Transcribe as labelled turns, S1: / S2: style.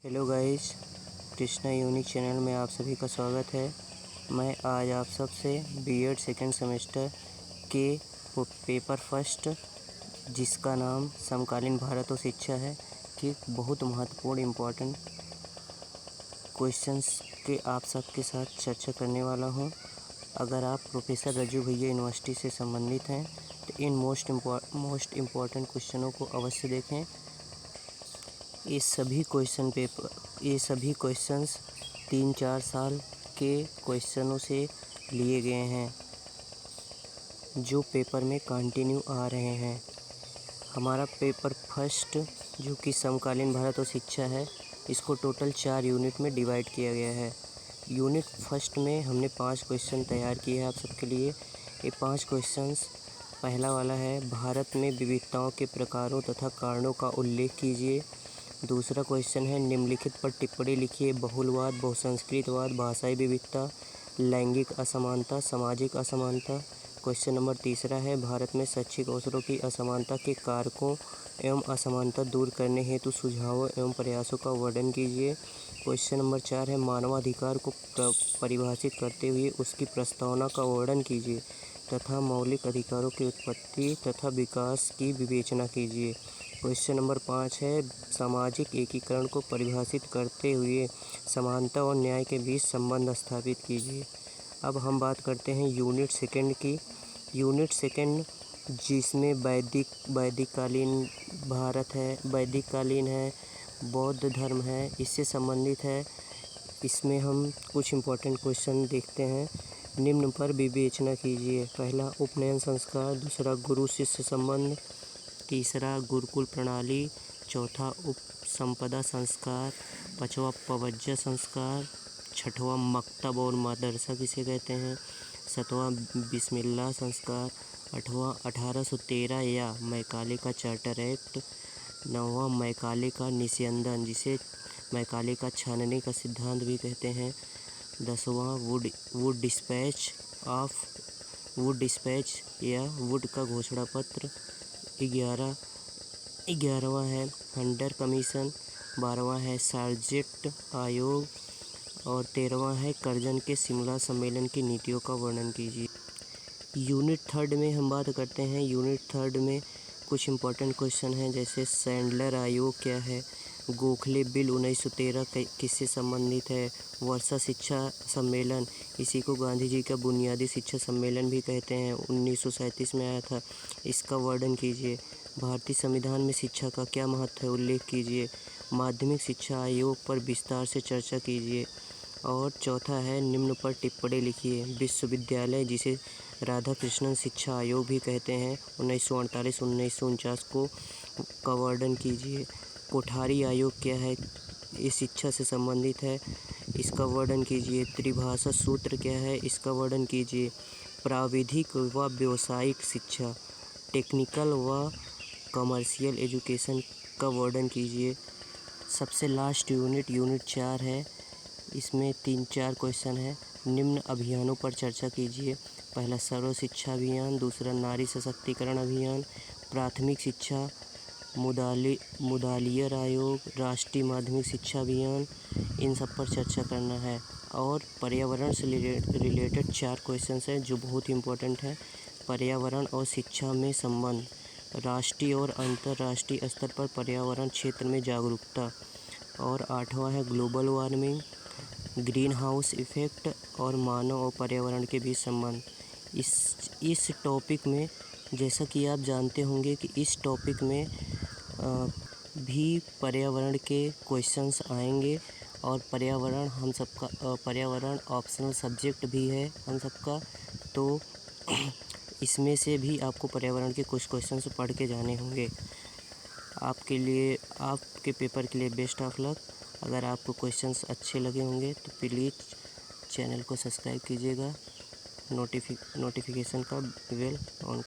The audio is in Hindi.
S1: Hello guys, Krishna unique channel में आप सभी का स्वागत है। मैं आज आप सबसे बीएड सेकेंड सेमेस्टर के पेपर फर्स्ट, जिसका नाम समकालीन भारत और शिक्षा है, कि बहुत महत्वपूर्ण इम्पोर्टेंट क्वेश्चंस के आप सबके साथ चर्चा करने वाला हूं। अगर आप प्रोफेसर रज्जू भैया यूनिवर्सिटी से संबंधित हैं तो इन मोस्ट इम्पॉर्टेंट क्वेश्चनों को अवश्य देखें। ये सभी क्वेश्चंस 3-4 साल के क्वेश्चनों से लिए गए हैं जो पेपर में कंटिन्यू आ रहे हैं। हमारा पेपर फर्स्ट, जो कि समकालीन भारत और शिक्षा है, इसको टोटल 4 यूनिट में डिवाइड किया गया है। यूनिट फर्स्ट में हमने 5 क्वेश्चन तैयार किए हैं आप सबके लिए। ये 5 क्वेश्चंस, पहला वाला है, भारत में विविधताओं के प्रकारों तथा कारणों का उल्लेख कीजिए। दूसरा क्वेश्चन है, निम्नलिखित पर टिप्पणी लिखिए। बहुलवाद, बहुसंस्कृतवाद, भाषाई विविधता, लैंगिक असमानता, सामाजिक असमानता। क्वेश्चन नंबर तीसरा है, भारत में शैक्षिक अवसरों की असमानता के कारकों एवं असमानता दूर करने हेतु सुझावों एवं प्रयासों का वर्णन कीजिए। क्वेश्चन नंबर 4 है, मानवाधिकार को परिभाषित करते हुए उसकी प्रस्तावना का वर्णन कीजिए तथा मौलिक अधिकारों की उत्पत्ति तथा विकास की विवेचना कीजिए। क्वेश्चन नंबर 5 है, सामाजिक एकीकरण को परिभाषित करते हुए समानता और न्याय के बीच संबंध स्थापित कीजिए। अब हम बात करते हैं यूनिट सेकंड की। यूनिट सेकंड, जिसमें वैदिककालीन भारत है, वैदिककालीन है, बौद्ध धर्म है, इससे संबंधित है। इसमें हम कुछ इम्पोर्टेंट क्वेश्चन देखते हैं। निम्न पर विवेचना कीजिए। पहला, उपनयन संस्कार। दूसरा, गुरु शिष्य संबंध। तीसरा, गुरुकुल प्रणाली। चौथा, उपसंपदा संस्कार। पाँचवा, पवज्जा संस्कार। छठवां, मकतब और मदरसा किसे कहते हैं। सातवां, बिस्मिल्लाह संस्कार। आठवां, 1813 या मैकाले का चार्टर एक्ट। नौवां, मैकाले का निस्यंदन, जिसे मैकाले का छानने का सिद्धांत भी कहते हैं। 10वां, वुड डिस्पैच या वुड का घोषणा पत्र। 11वां है हंटर कमीशन। 12वां है सार्जेंट आयोग। और 13वां है कर्जन के शिमला सम्मेलन की नीतियों का वर्णन कीजिए। यूनिट थर्ड में हम बात करते हैं। यूनिट थर्ड में कुछ इम्पोर्टेंट क्वेश्चन हैं, जैसे सैंडलर आयोग क्या है, गोखले बिल 1913 किससे संबंधित है, वर्षा शिक्षा सम्मेलन, इसी को गांधी जी का बुनियादी शिक्षा सम्मेलन भी कहते हैं, 1937 में आया था, इसका वर्णन कीजिए। भारतीय संविधान में शिक्षा का क्या महत्व है, उल्लेख कीजिए। माध्यमिक शिक्षा आयोग पर विस्तार से चर्चा कीजिए। और चौथा है, निम्न पर टिप्पणी लिखिए। विश्वविद्यालय, जिसे राधाकृष्णन शिक्षा आयोग भी कहते हैं, 1948-1949 का वर्णन कीजिए। कोठारी आयोग क्या है, ये शिक्षा से संबंधित है, इसका वर्णन कीजिए। त्रिभाषा सूत्र क्या है, इसका वर्णन कीजिए। प्राविधिक व व्यावसायिक शिक्षा, टेक्निकल व कमर्शियल एजुकेशन का वर्णन कीजिए। सबसे लास्ट यूनिट 4 है, इसमें 3-4 क्वेश्चन है। निम्न अभियानों पर चर्चा कीजिए। पहला, सर्व शिक्षा अभियान। दूसरा, नारी सशक्तिकरण अभियान। प्राथमिक शिक्षा, मुदालियर आयोग, राष्ट्रीय माध्यमिक शिक्षा अभियान, इन सब पर चर्चा करना है। और पर्यावरण से रिलेटेड 4 क्वेश्चंस हैं जो बहुत इम्पोर्टेंट है। पर्यावरण और शिक्षा में संबंध, राष्ट्रीय और अंतर्राष्ट्रीय स्तर पर पर्यावरण क्षेत्र में जागरूकता। और 8वां है global warming, green house effect और मानव और पर्यावरण के बीच संबंध। इस टॉपिक में, जैसा कि आप जानते होंगे कि इस टॉपिक में भी पर्यावरण के क्वेश्चंस आएंगे। और पर्यावरण ऑप्शनल सब्जेक्ट भी है हम सबका, तो इसमें से भी आपको पर्यावरण के कुछ क्वेश्चंस पढ़ के जाने होंगे। आपके पेपर के लिए बेस्ट ऑफ लक। अगर आपको क्वेश्चंस अच्छे लगे होंगे तो प्लीज़ चैनल को सब्सक्राइब कीजिएगा, नोटिफिकेशन का बेल ऑन